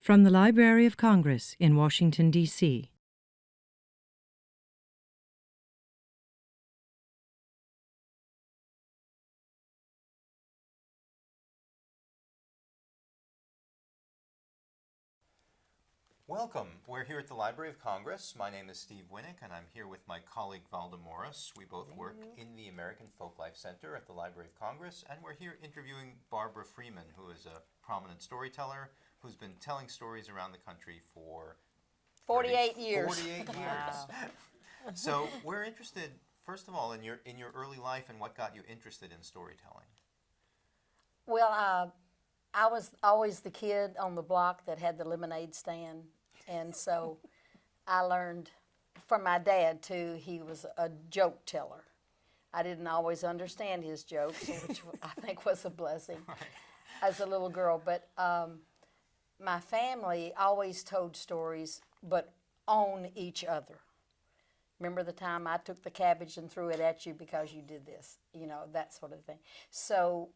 From the Library of Congress in Washington, D.C. Welcome. We're here at the Library of Congress. My name is Steve Winnick, and I'm here with my colleague Valda Morris. We both work in the American Folklife Center at the Library of Congress, and we're here interviewing Barbara Freeman, who is a prominent storyteller who's been telling stories around the country for 48 years. 48 years. Wow. So we're interested, first of all, in your early life and what got you interested in storytelling. Well, I was always the kid on the block that had the lemonade stand, and so I learned from my dad, too. He was a joke teller. I didn't always understand his jokes, which I think was a blessing as a little girl, but my family always told stories, but on each other. Remember the time I took the cabbage and threw it at you because you did this, you know, that sort of thing. So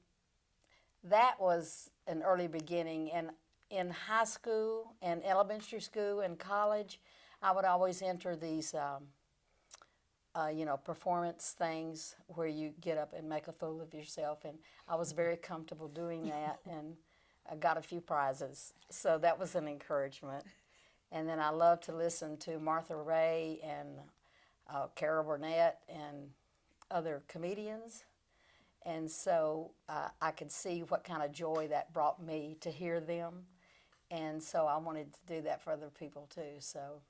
that was an early beginning, and in high school and elementary school and college, I would always enter these, performance things where you get up and make a fool of yourself, and I was very comfortable doing that, and I got a few prizes, so that was an encouragement. And then I loved to listen to Martha Ray and Carol Burnett and other comedians. And so I could see what kind of joy that brought me to hear them. And so I wanted to do that for other people too. So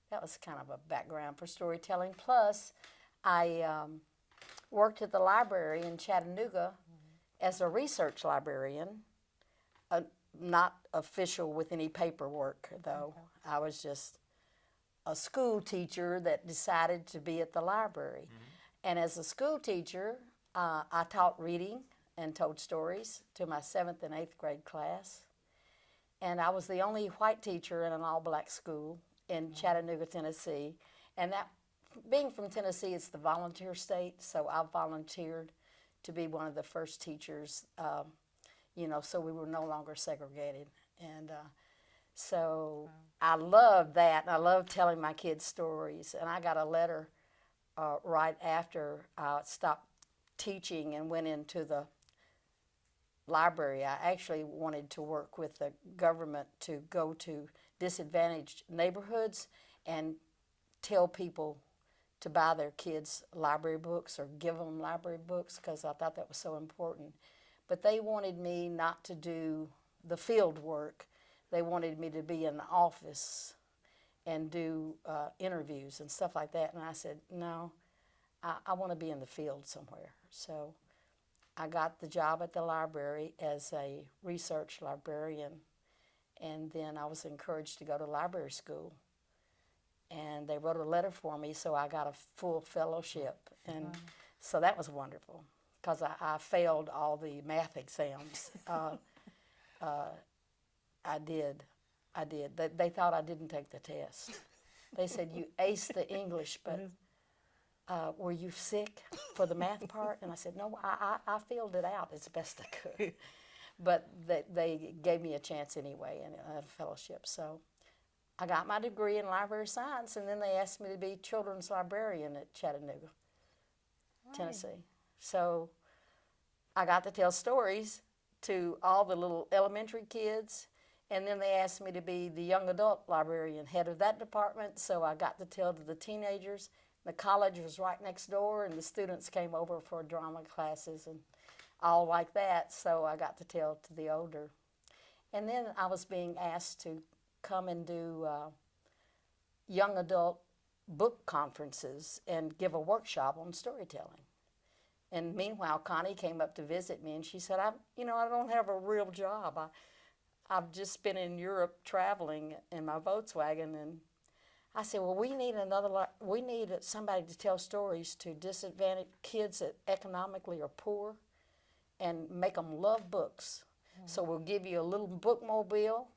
that was kind of a background for storytelling. Plus, I worked at the library in Chattanooga as a research librarian, not official with any paperwork though. Okay. I was just a school teacher that decided to be at the library. Mm-hmm. And as a school teacher, I taught reading and told stories to my 7th and 8th grade class. And I was the only white teacher in an all-black school in Chattanooga, Tennessee. And that, being from Tennessee, it's the volunteer state, so I volunteered to be one of the first teachers, so we were no longer segregated. And so I loved that, and I loved telling my kids stories. And I got a letter right after I stopped teaching and went into the library. I actually wanted to work with the government to go to disadvantaged neighborhoods and tell people to buy their kids library books or give them library books, because I thought that was so important. But they wanted me not to do the field work. They wanted me to be in the office and do interviews and stuff like that. And I said, no, I want to be in the field somewhere. So I got the job at the library as a research librarian, and then I was encouraged to go to library school. And they wrote a letter for me, so I got a full fellowship. And so that was wonderful, because I failed all the math exams. I did. They thought I didn't take the test. They said, you aced the English, but were you sick for the math part? And I said, no, I filled it out as best I could. But they gave me a chance anyway, and a fellowship. So I got my degree in library science, and then they asked me to be children's librarian at Chattanooga, Tennessee. So I got to tell stories to all the little elementary kids, and then they asked me to be the young adult librarian, head of that department, so I got to tell to the teenagers. The college was right next door, and the students came over for drama classes and all like that, so I got to tell to the older. And then I was being asked to come and do young adult book conferences and give a workshop on storytelling. And meanwhile, Connie came up to visit me, and she said, I don't have a real job. I've just been in Europe traveling in my Volkswagen, and I said, well, we need somebody to tell stories to disadvantaged kids that economically are poor and make them love books. Mm-hmm. So we'll give you a little bookmobile.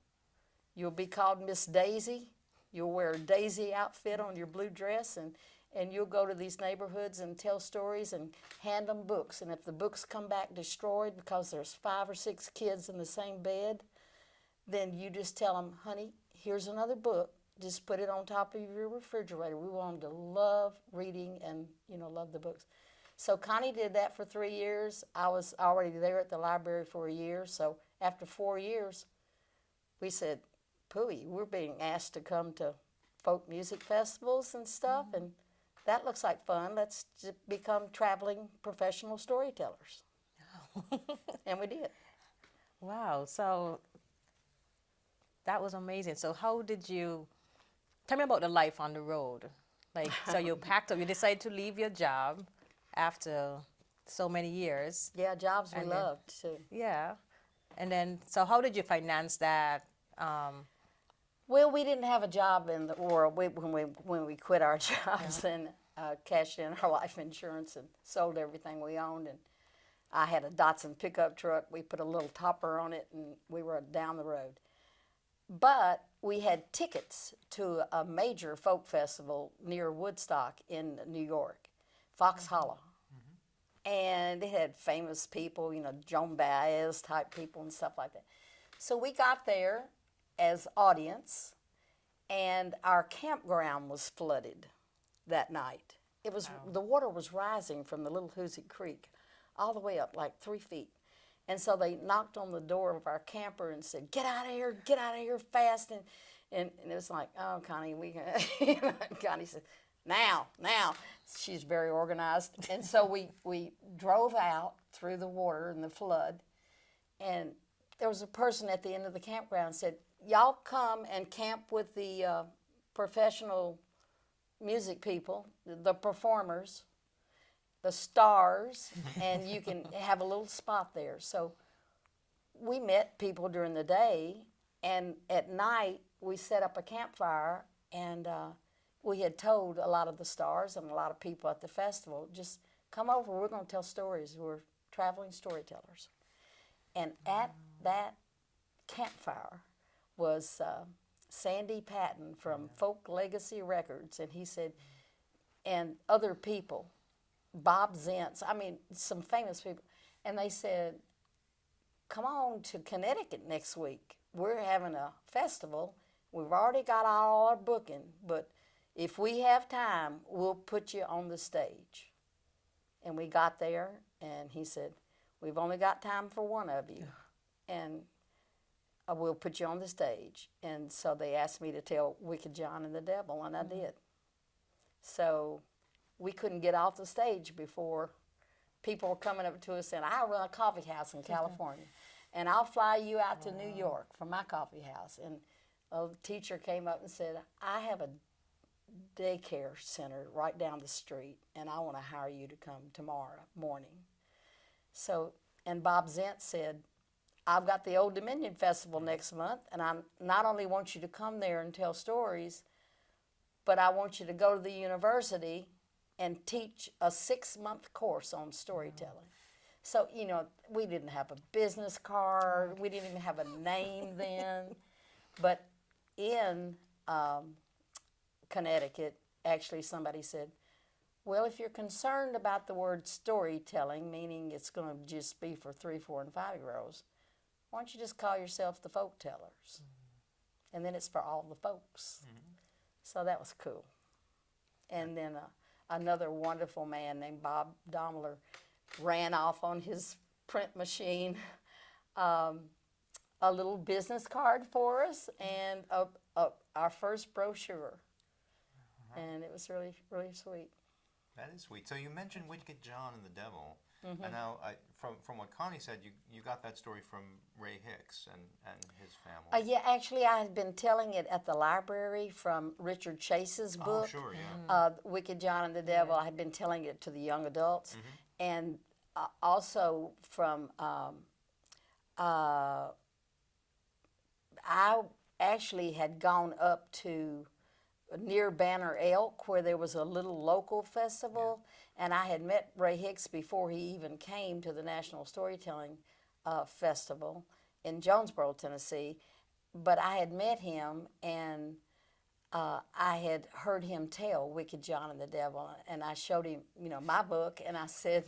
You'll be called Miss Daisy. You'll wear a Daisy outfit on your blue dress, and you'll go to these neighborhoods and tell stories and hand them books. And if the books come back destroyed because there's 5 or 6 kids in the same bed, then you just tell them, honey, here's another book. Just put it on top of your refrigerator. We want them to love reading and, love the books. So Connie did that for 3 years. I was already there at the library for a year. So after 4 years, we said, Pooey, we're being asked to come to folk music festivals and stuff, and that looks like fun. Let's just become traveling professional storytellers. And we did. Wow. So that was amazing. So how did you, tell me about the life on the road. Like, so you packed up, you decided to leave your job after so many years. Yeah, jobs we And then- loved too. Yeah. And then, so how did you finance that? Well, we didn't have a job in the world when we quit our jobs and cashed in our life insurance and sold everything we owned. And I had a Datsun pickup truck. We put a little topper on it, and we were down the road. But we had tickets to a major folk festival near Woodstock in New York, Fox Hollow. And it had famous people, Joan Baez type people and stuff like that. So we got there as audience, and our campground was flooded that night. It was the water was rising from the Little Hoosic Creek all the way up like 3 feet. And so they knocked on the door of our camper and said, get out of here fast. And it was like, oh, Connie, we can. Connie said, now. She's very organized. And so we drove out through the water and the flood. And there was a person at the end of the campground said, y'all come and camp with the professional music people, the performers, the stars, and you can have a little spot there. So we met people during the day, and at night we set up a campfire, and we had told a lot of the stars and a lot of people at the festival, just come over, we're going to tell stories. We're traveling storytellers. And at that campfire was Sandy Patton from Folk Legacy Records, and he said, and other people, Bob Zentz, some famous people, and they said, come on to Connecticut next week. We're having a festival. We've already got all our booking, but if we have time, we'll put you on the stage. And we got there, and he said, we've only got time for one of you, and we'll put you on the stage. And so they asked me to tell Wicked John and the Devil, and I did. So we couldn't get off the stage before people were coming up to us saying, I run a coffee house in California, and I'll fly you out to New York from my coffee house. And a teacher came up and said, I have a daycare center right down the street, and I want to hire you to come tomorrow morning. So, and Bob Zentz said, I've got the Old Dominion Festival next month, and I not only want you to come there and tell stories, but I want you to go to the university and teach a 6-month course on storytelling. So, we didn't have a business card. We didn't even have a name then. But in Connecticut, actually somebody said, well, if you're concerned about the word storytelling, meaning it's going to just be for 3, 4, and 5-year-olds, why don't you just call yourself the Folktellers? And then it's for all the folks. So that was cool. And then another wonderful man named Bob Dahmer ran off on his print machine a little business card for us and our first brochure. And it was really, really sweet. That is sweet. So you mentioned Wicked John and the Devil, and now from what Connie said, you got that story from Ray Hix and his family. Yeah, actually, I had been telling it at the library from Richard Chase's book. Oh, sure, yeah. Wicked John and the Devil. I had been telling it to the young adults, and also from I actually had gone up to near Banner Elk, where there was a little local festival, and I had met Ray Hix before he even came to the National Storytelling Festival in Jonesboro, Tennessee. But I had met him, and I had heard him tell Wicked John and the Devil, and I showed him, my book, and I said,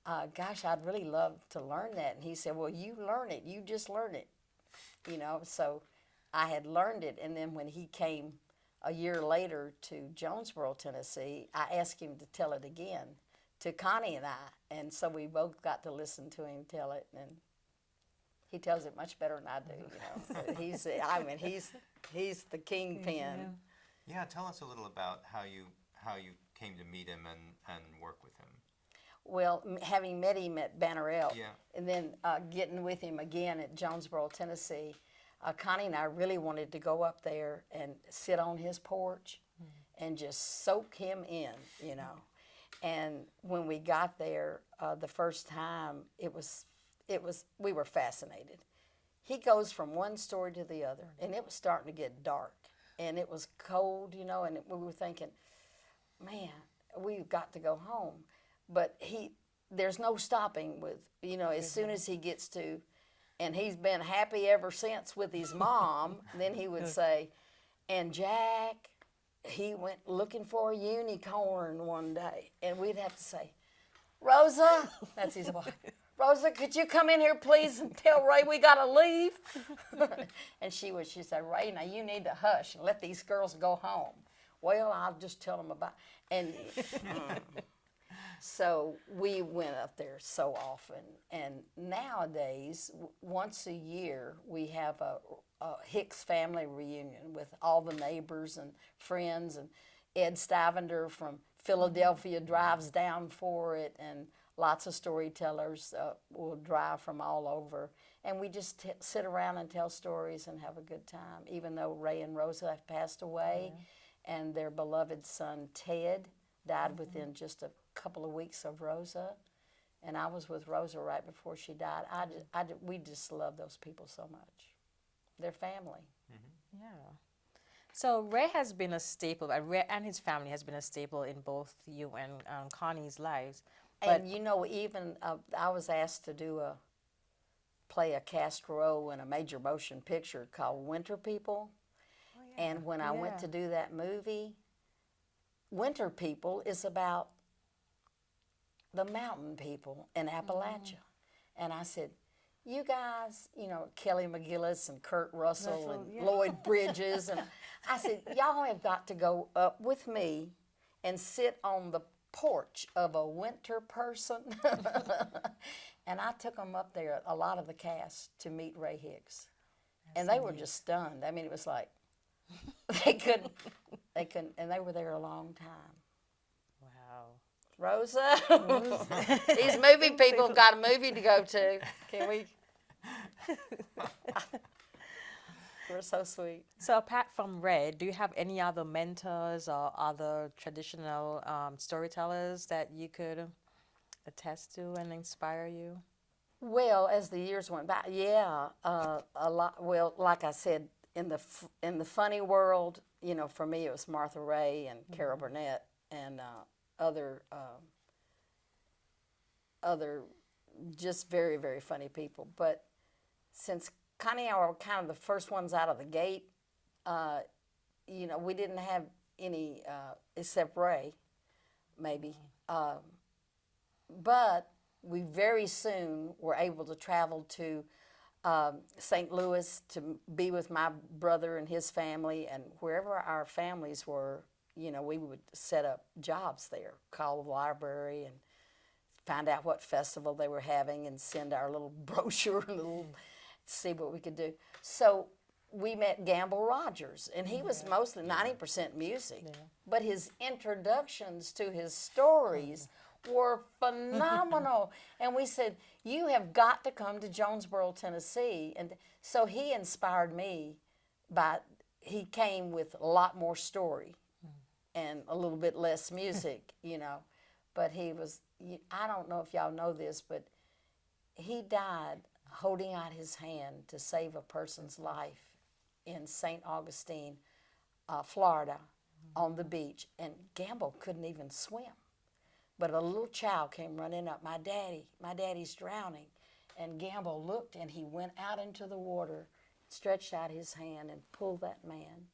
gosh, I'd really love to learn that. And he said, well, you learn it. You just learn it. you know. So I had learned it, and then when he came a year later to Jonesboro, Tennessee, I asked him to tell it again to Connie and I, and so we both got to listen to him tell it, and he tells it much better than I do, you know. So he's the kingpin. Yeah, tell us a little about how you came to meet him and work with him. Well, having met him at Banner Elk, Yeah. and then getting with him again at Jonesboro, Tennessee, Connie and I really wanted to go up there and sit on his porch and just soak him in, you know. And when we got there the first time, we were fascinated. He goes from one story to the other, and it was starting to get dark, and it was cold, you know, and we were thinking, man, we've got to go home. But there's no stopping with, you know, as soon as he gets to, and he's been happy ever since with his mom, then he would say, and Jack, he went looking for a unicorn one day. And we'd have to say, Rosa, that's his wife, Rosa, could you come in here, please, and tell Ray we got to leave? And she'd say, Ray, now you need to hush and let these girls go home. Well, I'll just tell them about, and so we went up there so often. And nowadays, once a year, we have a Hix family reunion with all the neighbors and friends, and Ed Stivender from Philadelphia drives down for it, and lots of storytellers will drive from all over. And we just sit around and tell stories and have a good time, even though Ray and Rosa have passed away, and their beloved son, Ted, died within just a couple of weeks of Rosa. And I was with Rosa right before she died. We just love those people so much. They're family. Yeah. So Ray has been a staple, Ray and his family has been a staple in both you and Connie's lives. But And you know, even I was asked to play a cast role in a major motion picture called Winter People. And when I went to do that movie, Winter People is about the mountain people in Appalachia. And I said, you guys, you know, Kelly McGillis and Kurt Russell and Lloyd Bridges, and I said, y'all have got to go up with me and sit on the porch of a winter person. And I took them up there, a lot of the cast, to meet Ray Hix. And they were just stunned. I mean, it was like, they couldn't, and they were there a long time. wow. Rosa, these movie people have got a movie to go to. Can we? We're so sweet. So apart from Ray, do you have any other mentors or other traditional storytellers that you could attest to and inspire you? Well, as the years went by, a lot. Well, like I said, in the funny world, you know, for me it was Martha Ray and Carol Burnett and other just very, very funny people. But since Connie and I were kind of the first ones out of the gate, you know, we didn't have any except Ray, maybe. But we very soon were able to travel to St. Louis to be with my brother and his family, and wherever our families were, you know, we would set up jobs there, call the library and find out what festival they were having and send our little brochure and see what we could do. So we met Gamble Rogers, and he was mostly 90% music, but his introductions to his stories were phenomenal. And we said, you have got to come to Jonesboro, Tennessee. And so he inspired me he came with a lot more story and a little bit less music, you know. But he was, I don't know if y'all know this, but he died holding out his hand to save a person's life in St. Augustine, Florida, on the beach. And Gamble couldn't even swim. But a little child came running up, my daddy's drowning. And Gamble looked, and he went out into the water, stretched out his hand, and pulled that man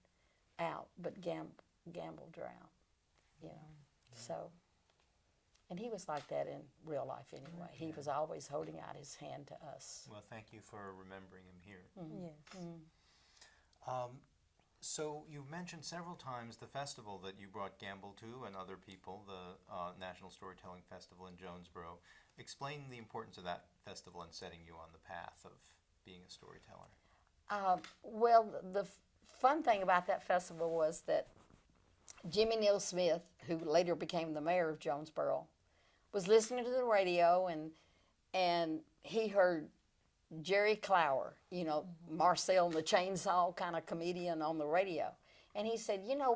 out. But Gamble drowned, you know. So And he was like that in real life anyway. He was always holding out his hand to us. Well, thank you for remembering him here. Yes. So you mentioned several times the festival that you brought Gamble to and other people, the National Storytelling Festival in Jonesboro. Explain the importance of that festival in setting you on the path of being a storyteller. Well, the fun thing about that festival was that Jimmy Neal Smith, who later became the mayor of Jonesboro, was listening to the radio, and he heard Jerry Clower, you know, Marcel and the Chainsaw kind of comedian on the radio. And he said, you know,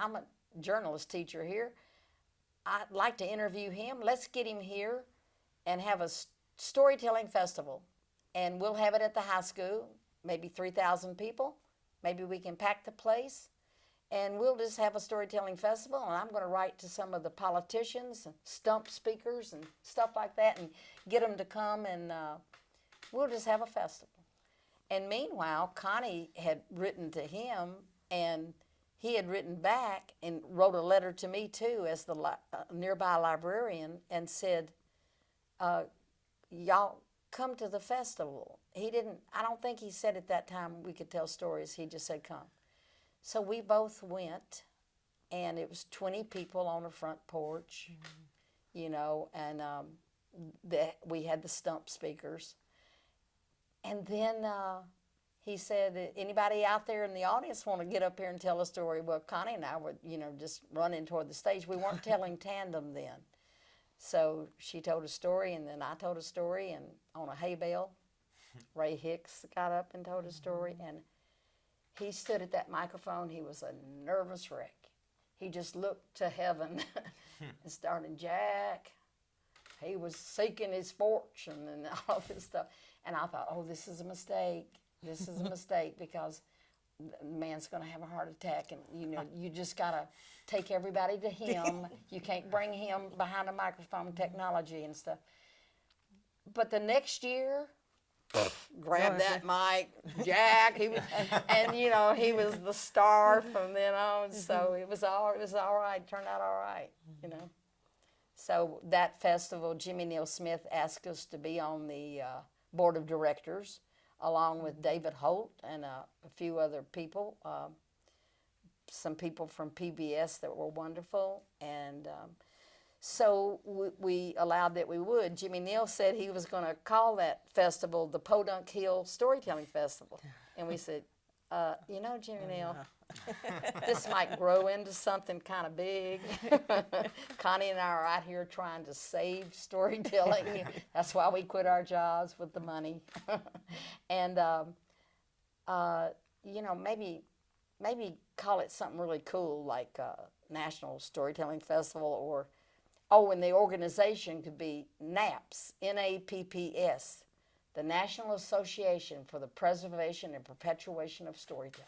I'm a journalist teacher here. I'd like to interview him. Let's get him here and have a storytelling festival. And we'll have it at the high school, maybe 3,000 people. Maybe we can pack the place. And we'll just have a storytelling festival, and I'm going to write to some of the politicians and stump speakers and stuff like that and get them to come, and we'll just have a festival. And meanwhile, Connie had written to him, and he had written back and wrote a letter to me too as the nearby librarian and said, y'all come to the festival. I don't think he said at that time we could tell stories. He just said come. So we both went, and it was 20 people on the front porch, you know, and we had the stump speakers. And then he said, anybody out there in the audience want to get up here and tell a story? Well, Connie and I were, you know, just running toward the stage. We weren't telling Tandem then. So she told a story, and then I told a story, and on a hay bale, Ray Hix got up and told a story, and he stood at that microphone. He was a nervous wreck. He just looked to heaven and started, Jack. He was seeking his fortune and all this stuff. And I thought, oh, this is a mistake. This is a mistake because the man's going to have a heart attack. And, you know, you just got to take everybody to him. You can't bring him behind a microphone technology and stuff. But the next year, grab that mic, Jack. And you know, he was the star from then on. So it was all right. Turned out all right. You know. So that festival, Jimmy Neal Smith asked us to be on the board of directors, along with David Holt and a few other people. Some people from PBS that were wonderful, and so we allowed that we would. Jimmy Neal said he was going to call that festival the Podunk Hill Storytelling Festival. And we said, you know, Jimmy Neal, this might grow into something kind of big. Connie and I are out here trying to save storytelling. That's why we quit our jobs with the money. And, you know, maybe call it something really cool like National Storytelling Festival, or and the organization could be NAPS, N-A-P-P-S, the National Association for the Preservation and Perpetuation of Storytelling.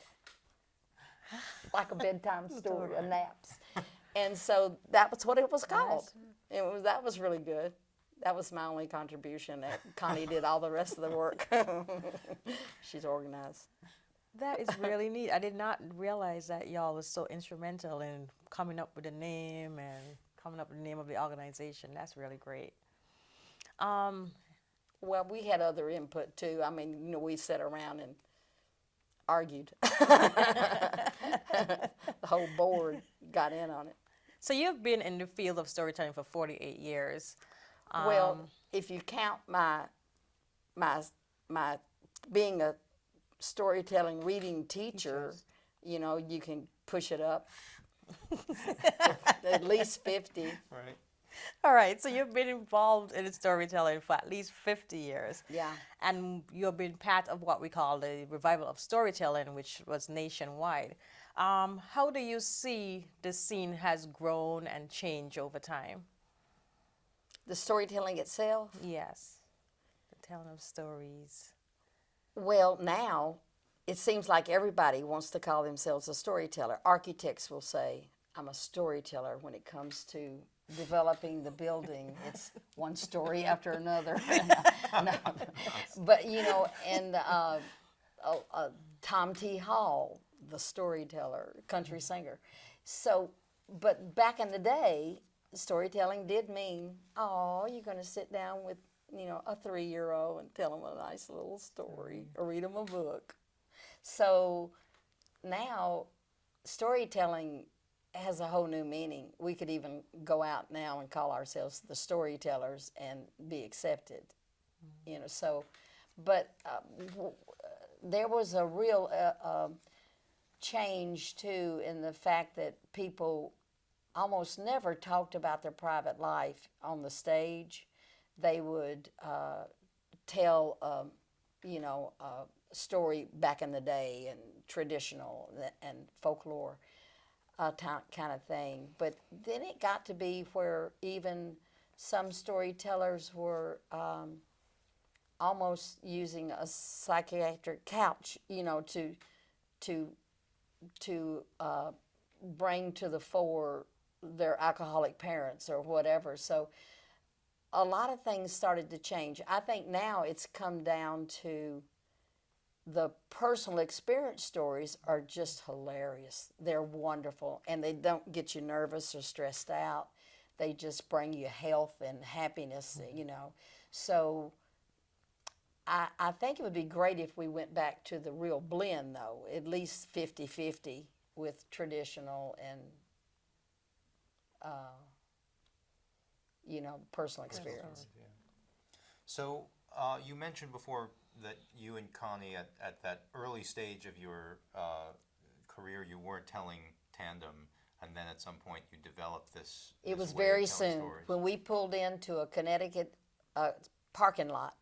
Like a bedtime story, a NAPS. And so that was what it was called. That was really good. That was my only contribution. Connie did all the rest of the work. She's organized. That is really neat. I did not realize that y'all was so instrumental in coming up with a name and coming up with the name of the organization. That's really great. Well, we had other input too. I mean, you know, we sat around and argued. The whole board got in on it. So you've been in the field of storytelling for 48 years. Well, if you count my being a storytelling reading teacher, you know, you can push it up at least 50. Right. All right, so you've been involved in storytelling for at least 50 years. Yeah. And you've been part of what we call the revival of storytelling, which was nationwide. How do you see the scene has grown and changed over time? The storytelling itself? Yes, the telling of stories. Well, now it seems like everybody wants to call themselves a storyteller. Architects will say, I'm a storyteller when it comes to developing the building. It's one story after another. No. But, you know, and Tom T. Hall, the storyteller, country singer. So, but back in the day, storytelling did mean, oh, you're going to sit down with, a 3-year-old and tell them a nice little story or read them a book. So now storytelling has a whole new meaning. We could even go out now and call ourselves the storytellers and be accepted. So, but there was a real change too in the fact that people almost never talked about their private life on the stage. They would tell, a story back in the day and traditional and folklore kind of thing. But then it got to be where even some storytellers were almost using a psychiatric couch, to bring to the fore their alcoholic parents or whatever. So a lot of things started to change. I think now it's come down to the personal experience stories are just hilarious. They're wonderful, and they don't get you nervous or stressed out. They just bring you health and happiness, So I think it would be great if we went back to the real blend, though, at least 50-50 with traditional and, personal experience. Yeah. So you mentioned before that you and Connie, at that early stage of your career, you were telling Tandem, and then at some point you developed this. It was way of very telling soon. stories. When we pulled into a Connecticut parking lot,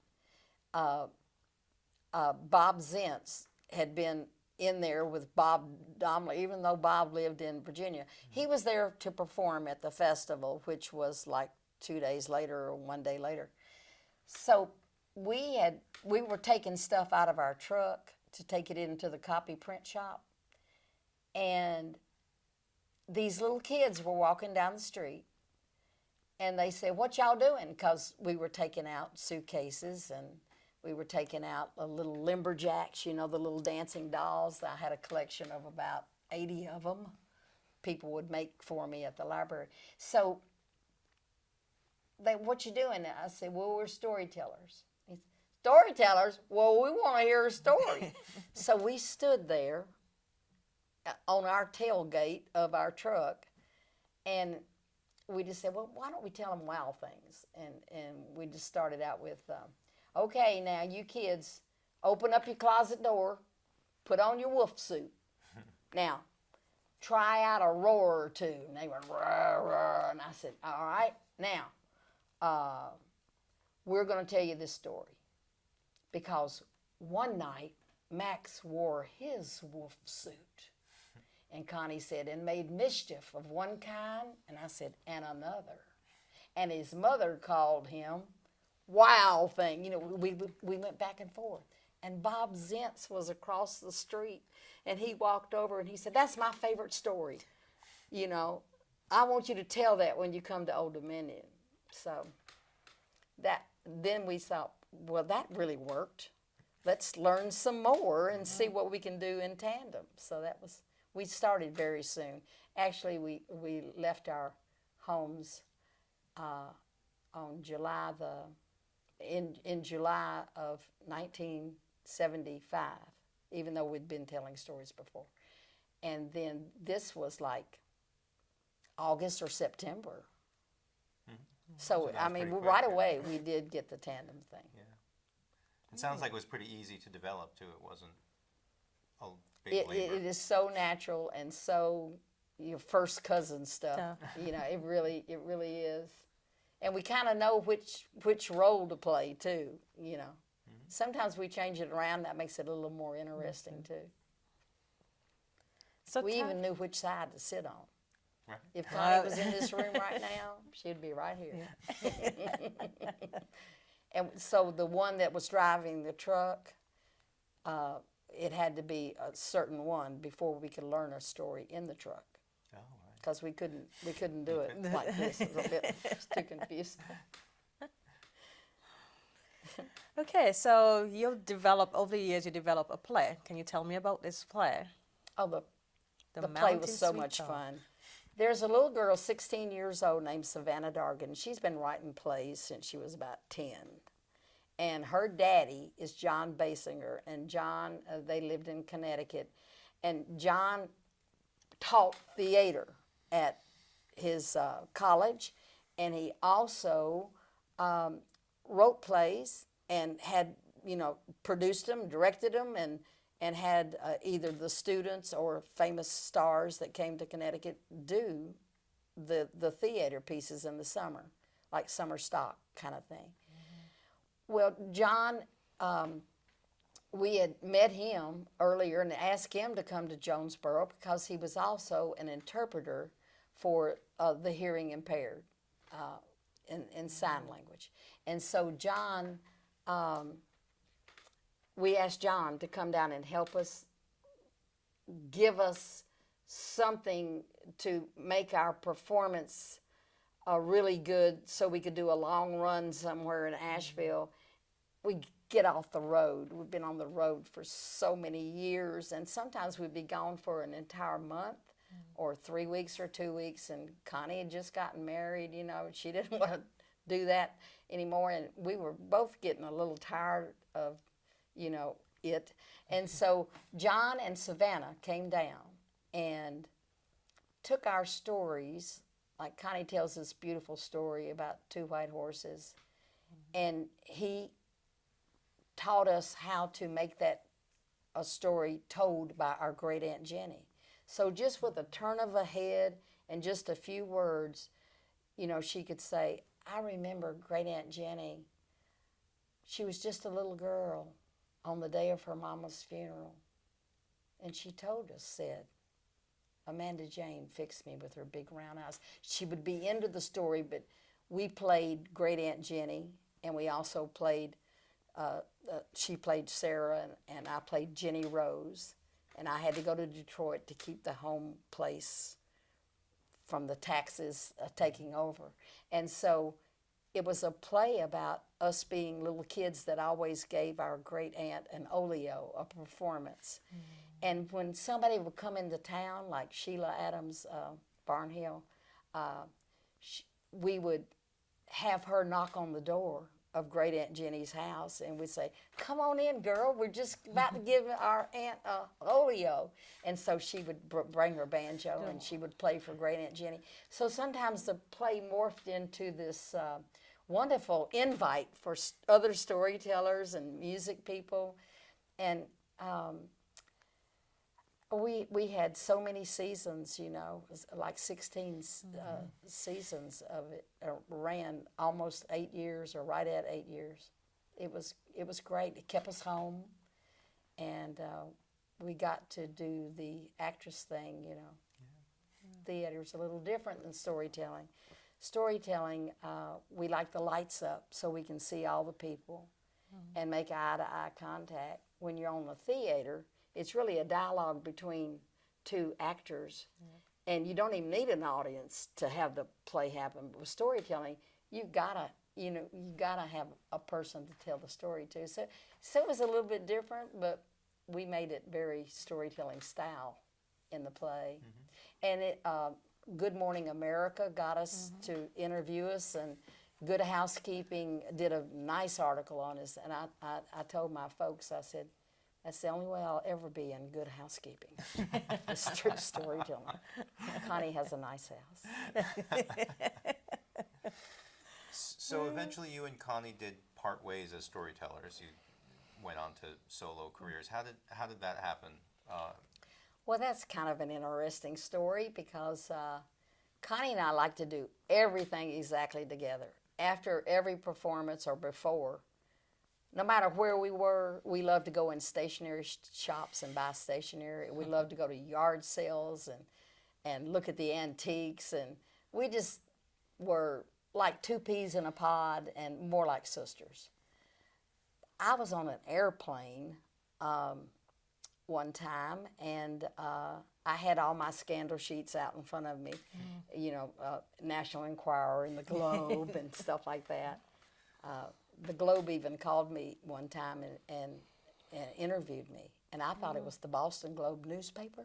Bob Zentz had been in there with Bob Dahmer, even though Bob lived in Virginia. He was there to perform at the festival, which was like 2 days later or 1 day later. So we were taking stuff out of our truck to take it into the copy print shop. And these little kids were walking down the street, and they said, "What y'all doing?" Because we were taking out suitcases, and we were taking out a little lumberjacks, the little dancing dolls. I had a collection of about 80 of them. People would make for me at the library. So "What you doing?" I said, "Well, we're storytellers." He said, "Storytellers? Well, we want to hear a story." So we stood there on our tailgate of our truck, and we just said, "Well, why don't we tell them wow things?" And we just started out with, "Okay, now you kids, open up your closet door, put on your wolf suit. Now, try out a roar or two." And they went, "Roar, roar." And I said, "All right, now, we're going to tell you this story. Because one night, Max wore his wolf suit." And Connie said, "And made mischief of one kind." And I said, "And another. And his mother called him wow thing." We went back and forth. And Bob Zentz was across the street, and he walked over and he said, "That's my favorite story. I want you to tell that when you come to Old Dominion." So then we thought, well, that really worked. Let's learn some more and see what we can do in tandem. So we started very soon. Actually, we left our homes on in July of 1975, even though we'd been telling stories before. And then this was like August or September. So that was pretty quick, right yeah. away we did get the tandem thing. Yeah. It sounds like it was pretty easy to develop too. It wasn't a big It labor. is so natural and so your first cousin stuff. Yeah. It really is. And we kind of know which role to play too. Sometimes we change it around. That makes it a little more interesting too. So We even knew which side to sit on. Right. If Connie was in this room right now, she'd be right here. And so the one that was driving the truck, it had to be a certain one before we could learn a story in the truck. Oh, right. Because we couldn't do it like this. It was a bit too confusing. Okay, so over the years, you develop a play. Can you tell me about this play? Oh, the play Mountain was so Sweet much Talk. fun. There's a little girl, 16 years old, named Savannah Dargan. She's been writing plays since she was about 10. And her daddy is John Basinger. And John, they lived in Connecticut. And John taught theater at his college. And he also wrote plays and had, produced them, directed them, and had either the students or famous stars that came to Connecticut do the theater pieces in the summer, like summer stock kind of thing. Mm-hmm. Well, John, we had met him earlier and asked him to come to Jonesboro because he was also an interpreter for the hearing impaired in sign language. And so John, we asked John to come down and help us, give us something to make our performance really good so we could do a long run somewhere in Asheville. We get off the road. We've been on the road for so many years, and sometimes we'd be gone for an entire month or 3 weeks or 2 weeks, and Connie had just gotten married, she didn't want to do that anymore, and we were both getting a little tired of it. And so John and Savannah came down and took our stories, like Connie tells this beautiful story about 2 white horses, and he taught us how to make that a story told by our great Aunt Jenny. So just with a turn of a head and just a few words, she could say, I remember great Aunt Jenny. She was just a little girl on the day of her mama's funeral. And she told us, said, Amanda Jane fixed me with her big round eyes. She would be into the story, but we played great Aunt Jenny, and we also played, she played Sarah, and I played Jenny Rose. And I had to go to Detroit to keep the home place from the taxes taking over. And so it was a play about us being little kids that always gave our great aunt an oleo, a performance. Mm-hmm. And when somebody would come into town, like Sheila Adams Barnhill, we would have her knock on the door of great Aunt Jenny's house, and we'd say, come on in, girl, we're just about to give our aunt oleo. And so she would bring her banjo, and she would play for great Aunt Jenny. So sometimes the play morphed into this wonderful invite for other storytellers and music people. And we had so many seasons, like 16 seasons of it. Ran almost 8 years, or right at 8 years. It was great. It kept us home, and we got to do the actress thing. Theater's a little different than storytelling. Storytelling, we like the lights up so we can see all the people and make eye-to-eye contact. When you're on the theater, it's really a dialogue between 2 actors, and you don't even need an audience to have the play happen. But with storytelling, you gotta have a person to tell the story to. So it was a little bit different, but we made it very storytelling style in the play. Mm-hmm. And it, Good Morning America got us to interview us, and Good Housekeeping did a nice article on us. And I told my folks, I said, that's the only way I'll ever be in Good Housekeeping. It's true storytelling. Connie has a nice house. So eventually you and Connie did part ways as storytellers. You went on to solo careers. How did that happen? Well, that's kind of an interesting story because Connie and I like to do everything exactly together. After every performance or before, no matter where we were, we loved to go in stationery shops and buy stationery. We loved to go to yard sales and look at the antiques. And we just were like 2 peas in a pod and more like sisters. I was on an airplane one time, and I had all my scandal sheets out in front of me, National Enquirer and the Globe and stuff like that. The Globe even called me one time and interviewed me. and I thought it was the Boston Globe newspaper.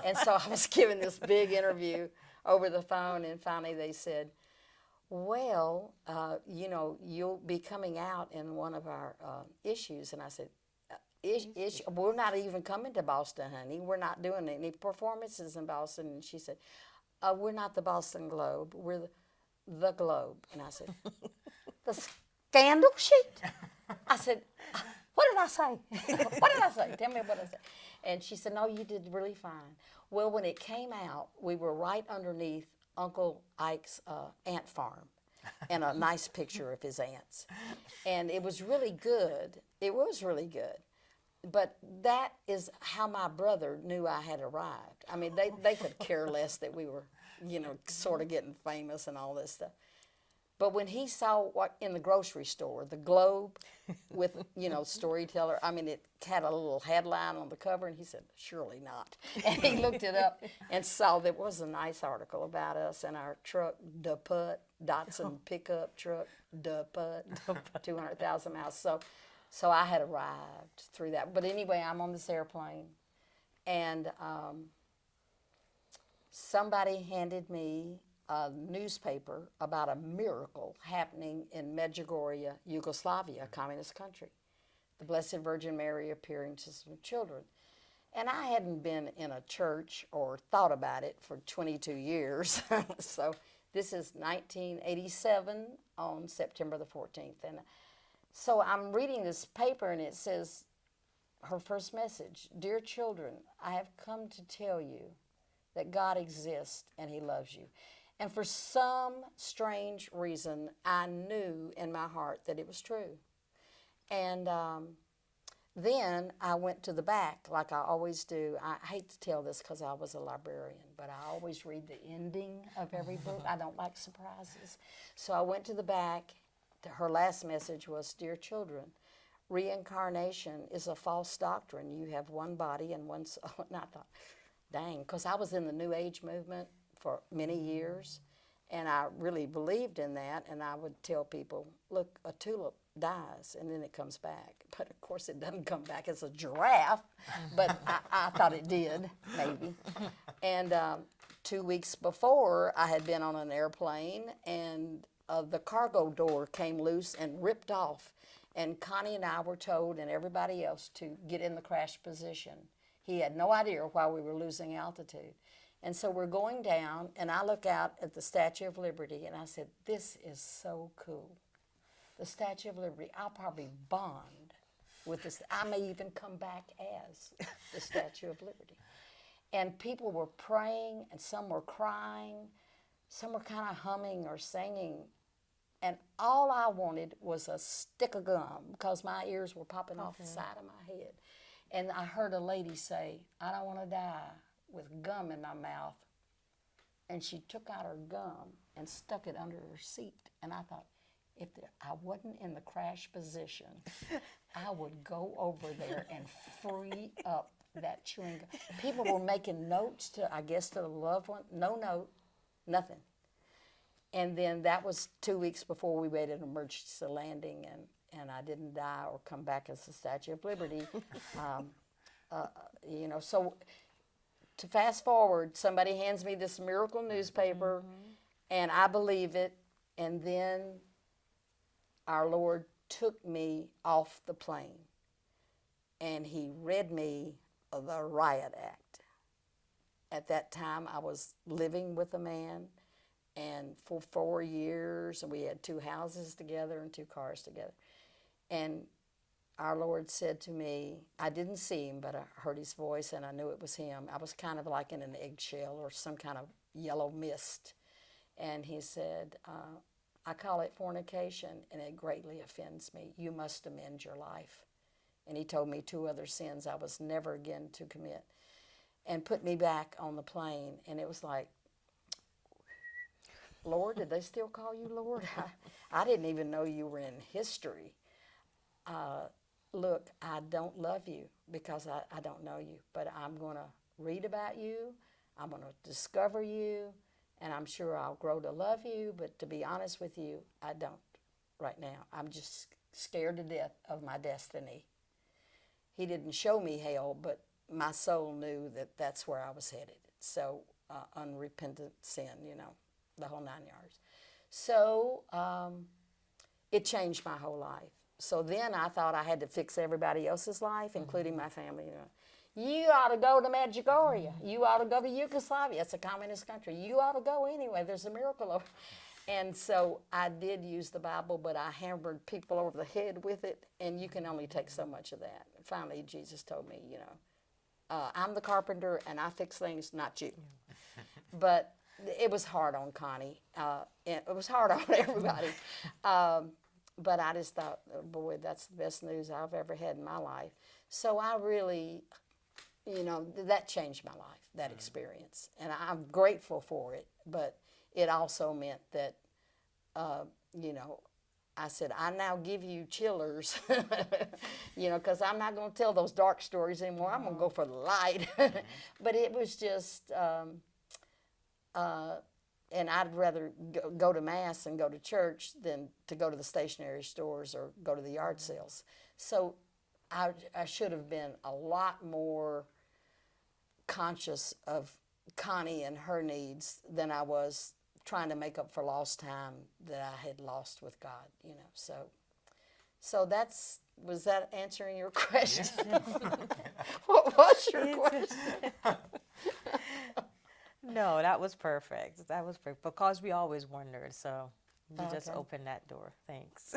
And so I was giving this big interview over the phone, and finally they said, well, you know, you'll be coming out in one of our issues. And I said, we're not even coming to Boston, honey. We're not doing any performances in Boston. And she said, we're not the Boston Globe. We're the Globe. And I said, the scandal sheet? I said, what did I say? What did I say? Tell me what I said. And she said, no, you did really fine. Well, when it came out, we were right underneath Uncle Ike's ant farm and a nice picture of his ants. And it was really good. It was really good. But that is how my brother knew I had arrived. I mean, they could care less that we were, you know, sort of getting famous and all this stuff. But when he saw what in the grocery store, the Globe with, you know, Storyteller, I mean, it had a little headline on the cover, and he said, surely not. And he looked it up and saw there was a nice article about us and our truck, Da Putt, Datsun pickup truck, Da Putt, 200,000 miles. So I had arrived through that. But anyway, I'm on this airplane, and somebody handed me a newspaper about a miracle happening in Medjugorje, Yugoslavia, a communist country. The Blessed Virgin Mary appearing to some children. And I hadn't been in a church or thought about it for 22 years. So this is 1987 on September the 14th. And so I'm reading this paper, and it says, her first message, dear children, I have come to tell you that God exists and he loves you. And for some strange reason, I knew in my heart that it was true. And then I went to the back, like I always do. I hate to tell this because I was a librarian, but I always read the ending of every book. I don't like surprises. So I went to the back. Her last message was, dear children, reincarnation is a false doctrine. You have one body and one soul. And I thought, dang, because I was in the New Age movement for many years, and I really believed in that, and I would tell people, look, a tulip dies and then it comes back, but of course it doesn't come back as a giraffe, but I thought it did, maybe. And 2 weeks before, I had been on an airplane, and the cargo door came loose and ripped off, and Connie and I were told, and everybody else, to get in the crash position. He had no idea why we were losing altitude. And so we're going down, and I look out at the Statue of Liberty, and I said, this is so cool. The Statue of Liberty, I'll probably bond with this. I may even come back as the Statue of Liberty. And people were praying, and some were crying, some were kind of humming or singing. And all I wanted was a stick of gum, because my ears were popping off the side of my head. And I heard a lady say, I don't want to die with gum in my mouth. And she took out her gum and stuck it under her seat. And I thought, if I wasn't in the crash position, I would go over there and free up that chewing gum. People were making notes to, I guess, to the loved one. No note, nothing. And then that was 2 weeks before we made an emergency landing, and I didn't die or come back as the Statue of Liberty. You know, so to fast forward, somebody hands me this miracle newspaper, and I believe it, and then our Lord took me off the plane, and he read me the Riot Act. At that time, I was living with a man, and for 4 years, and we had 2 houses together and 2 cars together. And our Lord said to me, I didn't see him, but I heard his voice, and I knew it was him. I was kind of like in an eggshell or some kind of yellow mist. And he said, I call it fornication, and it greatly offends me. You must amend your life. And he told me 2 other sins I was never again to commit, and put me back on the plane. And it was like, Lord, did they still call you Lord? I didn't even know you were in history. Look, I don't love you because I don't know you, but I'm going to read about you, I'm going to discover you, and I'm sure I'll grow to love you, but to be honest with you, I don't right now. I'm just scared to death of my destiny. He didn't show me hell, but my soul knew that that's where I was headed. So unrepentant sin, the whole 9 yards. So it changed my whole life. So then I thought I had to fix everybody else's life, including my family. You ought to go to Medjugorje. You ought to go to Yugoslavia. It's a communist country. You ought to go anyway. There's a miracle over. And so I did use the Bible, but I hammered people over the head with it, and you can only take so much of that. Finally, Jesus told me, I'm the carpenter, and I fix things, not you. But it was hard on Connie. It was hard on everybody. But I just thought, oh, boy, that's the best news I've ever had in my life. So I really, that changed my life, that experience. And I'm grateful for it, but it also meant that, I said, I now give you chillers, because I'm not going to tell those dark stories anymore. I'm going to go for the light. But it was just, and I'd rather go to Mass and go to church than to go to the stationery stores or go to the yard sales. So I should have been a lot more conscious of Connie and her needs than I was trying to make up for lost time that I had lost with God, So was that answering your question? Yeah. What was your question? No, that was perfect. That was perfect because we always wondered. So you just opened that door. Thanks.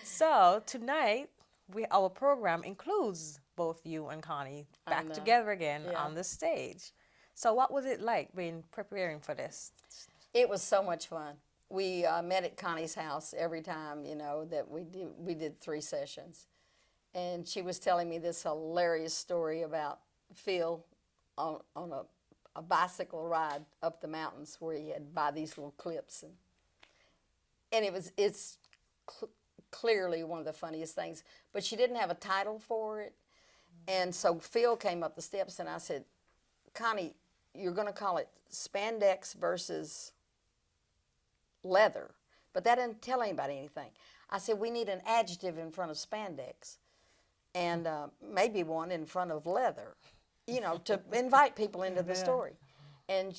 So tonight, our program includes both you and Connie back together again on the stage. So what was it like preparing for this? It was so much fun. We met at Connie's house every time, that we did 3 sessions. And she was telling me this hilarious story about Phil on a bicycle ride up the mountains where he had to buy these little clips. And it's clearly one of the funniest things. But she didn't have a title for it. And so Phil came up the steps and I said, Connie, you're going to call it spandex versus leather. But that didn't tell anybody anything. I said, we need an adjective in front of spandex and maybe one in front of leather, to invite people into the story. And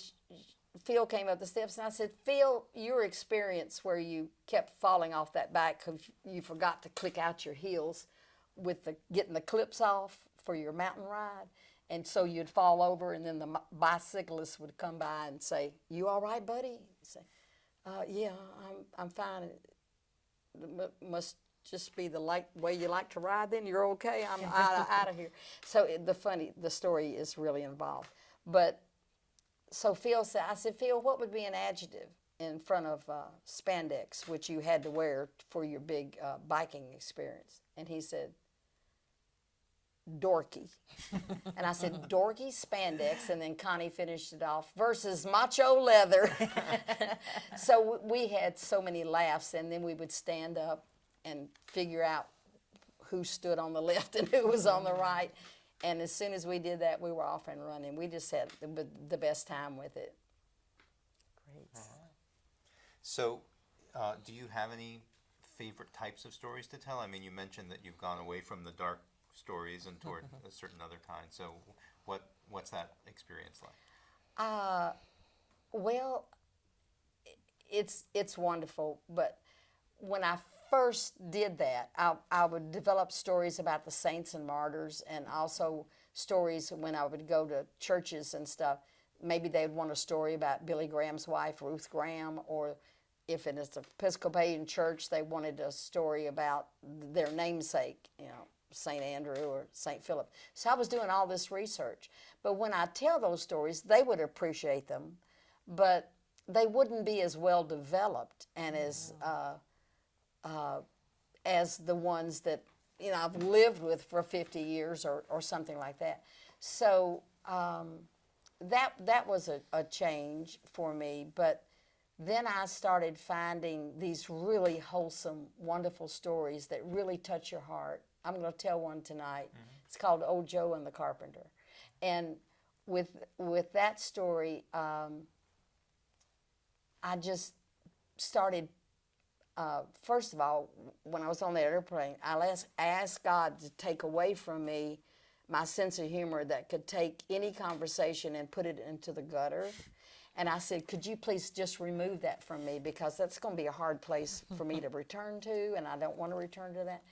Phil came up the steps and I said, Phil, your experience where you kept falling off that bike because you forgot to click out your heels with getting the clips off for your mountain ride. And so you'd fall over, and then the bicyclist would come by and say, "You all right, buddy?" You'd say, "Yeah, I'm fine. It must just be the way you like to ride. Then you're okay. I'm out of here." So the story is really involved. But so Phil said, I said, Phil, what would be an adjective in front of spandex, which you had to wear for your big biking experience? And he said, dorky. And I said, dorky, spandex, and then Connie finished it off, versus macho leather. So we had so many laughs, and then we would stand up and figure out who stood on the left and who was on the right. And as soon as we did that, we were off and running. We just had the best time with it. Great. So do you have any favorite types of stories to tell? I mean, you mentioned that you've gone away from the dark stories and toward a certain other kind. So what's that experience like? Well, it's wonderful, but when I first did that, I would develop stories about the saints and martyrs, and also stories when I would go to churches and stuff. Maybe they'd want a story about Billy Graham's wife, Ruth Graham, or if it's an Episcopalian church, they wanted a story about their namesake, St. Andrew or St. Philip. So I was doing all this research. But when I tell those stories, they would appreciate them, but they wouldn't be as well developed and as the ones that I've lived with for 50 years or something like that. So that was a change for me. But then I started finding these really wholesome, wonderful stories that really touch your heart. I'm going to tell one tonight. Mm-hmm. It's called Old Joe and the Carpenter. And with that story, I just started first of all, when I was on that airplane, I asked God to take away from me my sense of humor that could take any conversation and put it into the gutter. And I said, could you please just remove that from me, because that's going to be a hard place for me to return to, and I don't want to return to that.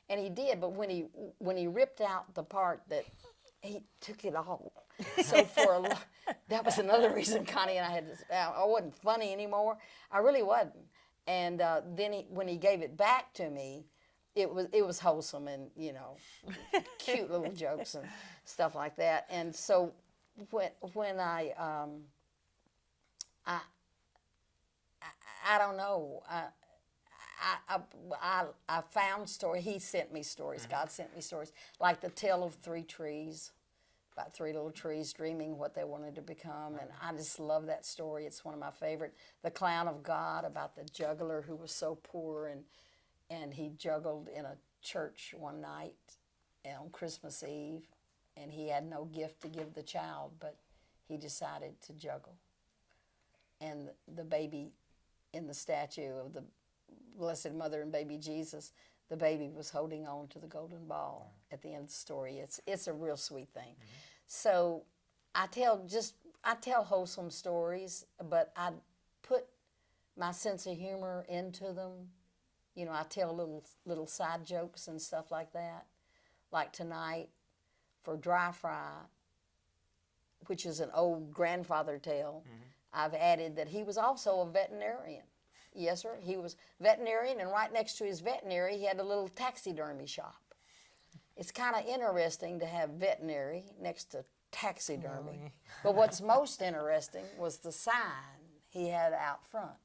And he did, but when he ripped out the part that he took it all. So that was another reason Connie and I wasn't funny anymore. I really wasn't. And then when he gave it back to me, it was wholesome and, you know, cute little jokes and stuff like that. And so when I don't know. I found stories. He sent me stories. God sent me stories, like the tale of 3 trees, about 3 little trees dreaming what they wanted to become, and I just love that story. It's one of my favorite. The Clown of God, about the juggler who was so poor and he juggled in a church one night on Christmas Eve, and he had no gift to give the child, but he decided to juggle. And the baby in the statue of the Blessed Mother and baby Jesus, the baby was holding on to the golden ball at the end of the story. It's a real sweet thing. So I tell wholesome stories, but I put my sense of humor into them. You know, I tell little side jokes and stuff like that. Like tonight, for Dry Fry, which is an old grandfather tale, I've added that he was also a veterinarian. Yes, sir. He was veterinarian, and right next to his veterinary, he had a little taxidermy shop. It's kind of interesting to have veterinary next to taxidermy. But what's most interesting was the sign he had out front.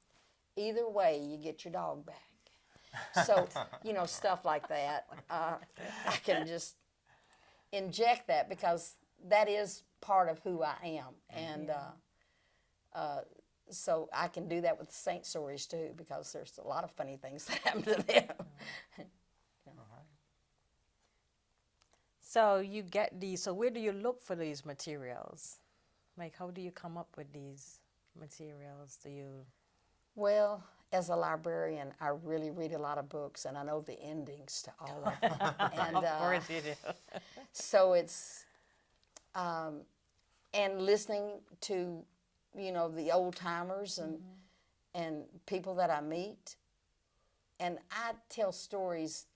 Either way, you get your dog back. So, you know, stuff like that. I can just inject that because that is part of who I am. And so I can do that with the saint stories too, because there's a lot of funny things that happen to them. So you get these, so where do you look for these materials? Like, how do you come up with these materials? Do you? Well, as a librarian, I really read a lot of books, and I know the endings to all of them. And, of course you do. So it's, and listening to, you know, the old timers and people that I meet. And I tell stories.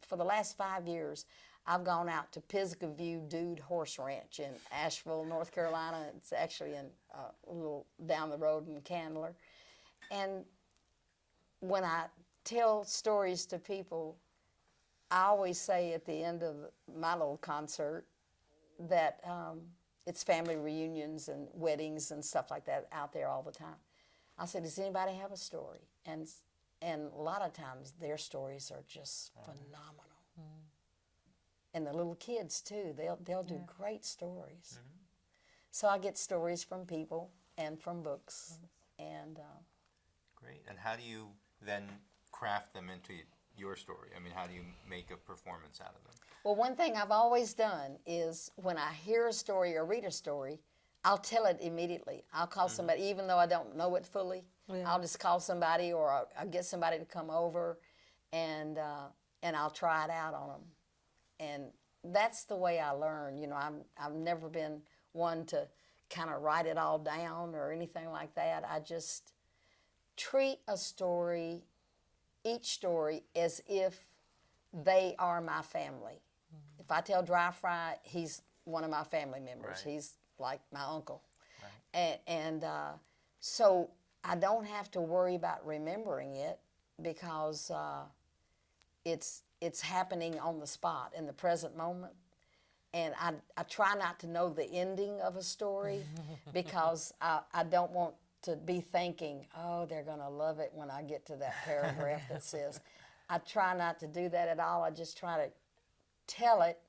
For the last 5 years, I've gone out to Pisgah View Dude Horse Ranch in Asheville, North Carolina. It's actually in a little down the road in Candler. And when I tell stories to people, I always say at the end of my little concert that it's family reunions and weddings and stuff like that out there all the time. I said, does anybody have a story? And a lot of times their stories are just phenomenal. And the little kids too, they'll do great stories. So I get stories from people and from books. And great. And how do you then craft them into your story? I mean, how do you make a performance out of them? well, one thing I've always done is when I hear a story or read a story, I'll tell it immediately. I'll call somebody, even though I don't know it fully. I'll just call somebody, or I'll get somebody to come over, and I'll try it out on them. And that's the way I learn. You know, I've never been one to kind of write it all down or anything like that. I just treat a story, each story, as if they are my family. If I tell Dry Fry, he's one of my family members. Right. He's like my uncle. Right. And so I don't have to worry about remembering it, because it's happening on the spot in the present moment. And I try not to know the ending of a story because I don't want to be thinking, oh, they're going to love it when I get to that paragraph that says. I try not to do that at all. I just try to tell it,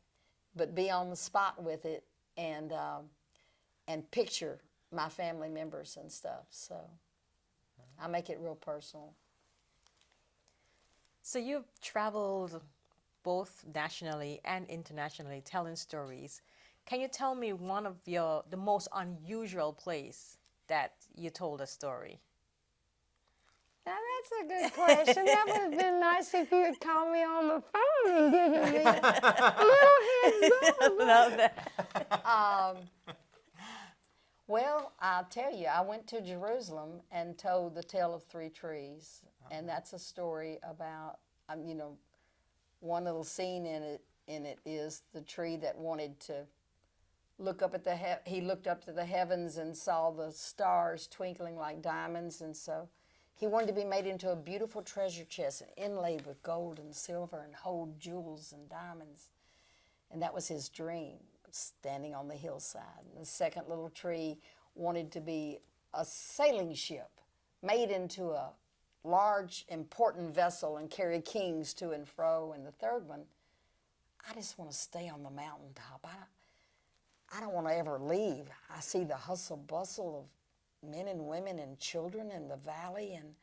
but be on the spot with it, and picture my family members and stuff. So I make it real personal. So you've traveled both nationally and internationally telling stories. Can you tell me one of the most unusual place that you told a story? Now that's a good question. That would have been nice if you had called me on the phone and given me a little heads up. Well, I'll tell you, I went to Jerusalem and told the tale of three trees, and that's a story about, one little scene in it is the tree that wanted to look up at he looked up to the heavens and saw the stars twinkling like diamonds, and so he wanted to be made into a beautiful treasure chest inlaid with gold and silver and hold jewels and diamonds, and that was his dream, standing on the hillside. And the second little tree wanted to be a sailing ship made into a large, important vessel and carry kings to and fro. And the third one, I just want to stay on the mountaintop. I don't want to ever leave. I see the hustle bustle of men and women and children in the valley, and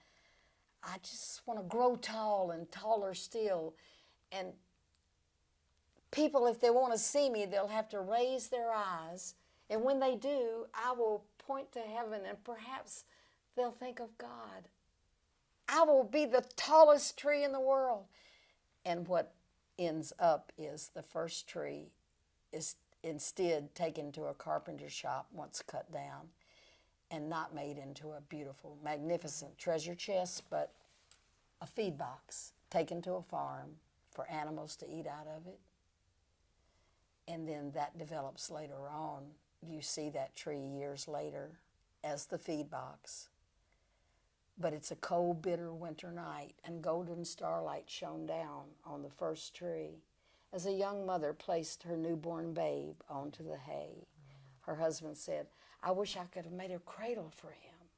I just want to grow tall and taller still. And people, if they want to see me, they'll have to raise their eyes. And when they do, I will point to heaven, and perhaps they'll think of God. I will be the tallest tree in the world. And what ends up is the first tree is instead taken to a carpenter shop once cut down and not made into a beautiful, magnificent treasure chest, but a feed box taken to a farm for animals to eat out of it. And then that develops later on. You see that tree years later as the feed box. But it's a cold, bitter winter night, and golden starlight shone down on the first tree as a young mother placed her newborn babe onto the hay. Her husband said, "I wish I could have made a cradle for him."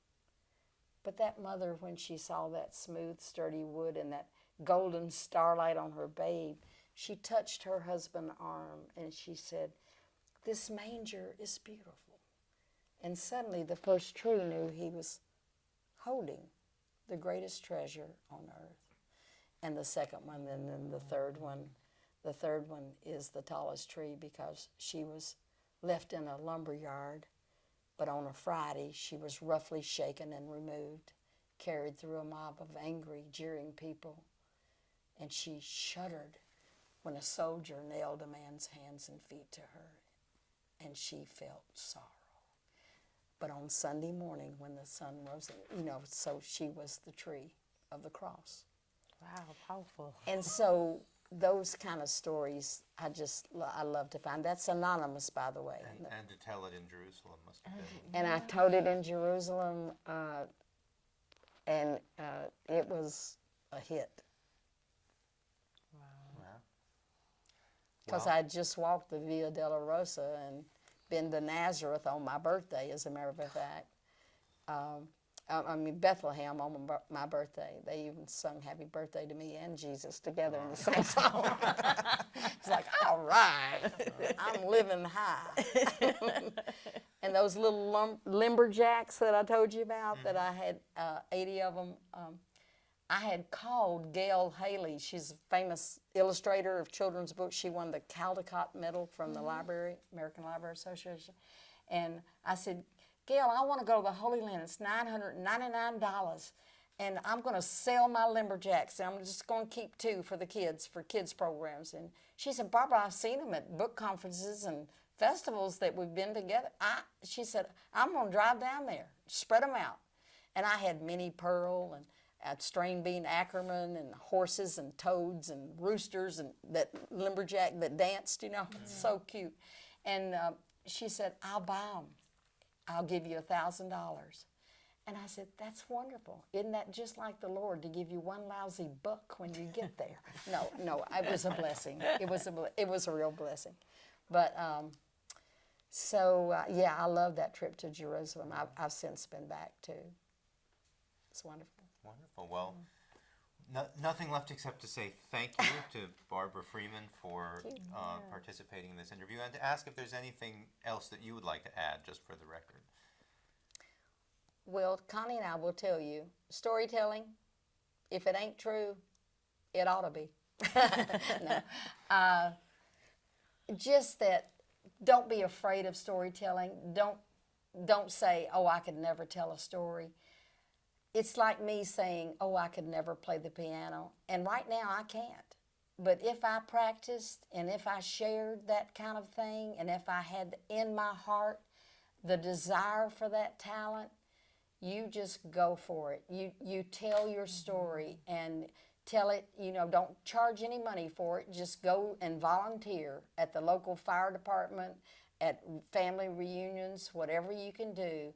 But that mother, when she saw that smooth, sturdy wood and that golden starlight on her babe, she touched her husband's arm and she said, "This manger is beautiful." And suddenly the first tree knew he was holding the greatest treasure on earth. And the second one, and then the third one. The third one is the tallest tree because she was left in a lumber yard, but on a Friday she was roughly shaken and removed, carried through a mob of angry, jeering people, and she shuddered when a soldier nailed a man's hands and feet to her, and she felt sorrow. But on Sunday morning when the sun rose, so she was the tree of the cross. Wow, powerful. And so those kind of stories, I love to find. That's anonymous, by the way. And to tell it in Jerusalem must have been. And I told it in Jerusalem, and it was a hit. Wow. Because Wow. I just walked the Via Dolorosa and been to Nazareth on my birthday, as a matter of fact. Bethlehem on my birthday. They even sung Happy Birthday to me and Jesus together in the same song. It's like, all right, I'm living high. And those little lumberjacks that I told you about, that I had 80 of them, I had called Gail Haley. She's a famous illustrator of children's books. She won the Caldecott Medal from the library, American Library Association. And I said, "Gail, I want to go to the Holy Land. It's $999, and I'm going to sell my lumberjacks, and I'm just going to keep 2 for the kids, for kids programs." And she said, "Barbara, I've seen them at book conferences and festivals that we've been together." She said, "I'm going to drive down there, spread them out." And I had Minnie Pearl and strain bean Ackerman and horses and toads and roosters and that lumberjack that danced, so cute. And she said, "I'll buy them. I'll give you $1,000. And I said, "That's wonderful. Isn't that just like the Lord, to give you one lousy buck when you get there?" No, it was a blessing. It was a real blessing. But yeah, I love that trip to Jerusalem. I've since been back too. It's wonderful. Wonderful. Well, nothing left except to say thank you to Barbara Freeman for participating in this interview, and to ask if there's anything else that you would like to add, just for the record. Well, Connie and I will tell you, storytelling, if it ain't true, it ought to be. No. Just that, don't be afraid of storytelling. Don't say, "Oh, I could never tell a story." it's like me saying, oh, I could never play the piano. And right now I can't. But if I practiced and if I shared that kind of thing and if I had in my heart the desire for that talent, you just go for it. You tell your story and tell it, don't charge any money for it. Just go and volunteer at the local fire department, at family reunions, whatever you can do.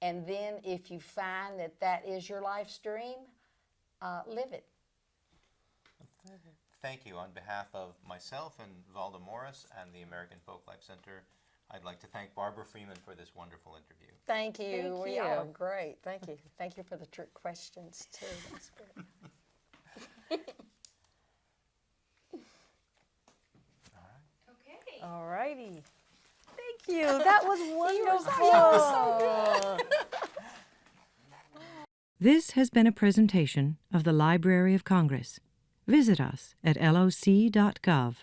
And then if you find that that is your life's dream, live it. Thank you. On behalf of myself and Valda Morris and the American Folklife Center, I'd like to thank Barbara Freeman for this wonderful interview. Thank you. Thank We are you. great. Thank you. Thank you for the trick questions, too. That's great. All righty. Thank you. That was wonderful. This has been a presentation of the Library of Congress. Visit us at loc.gov.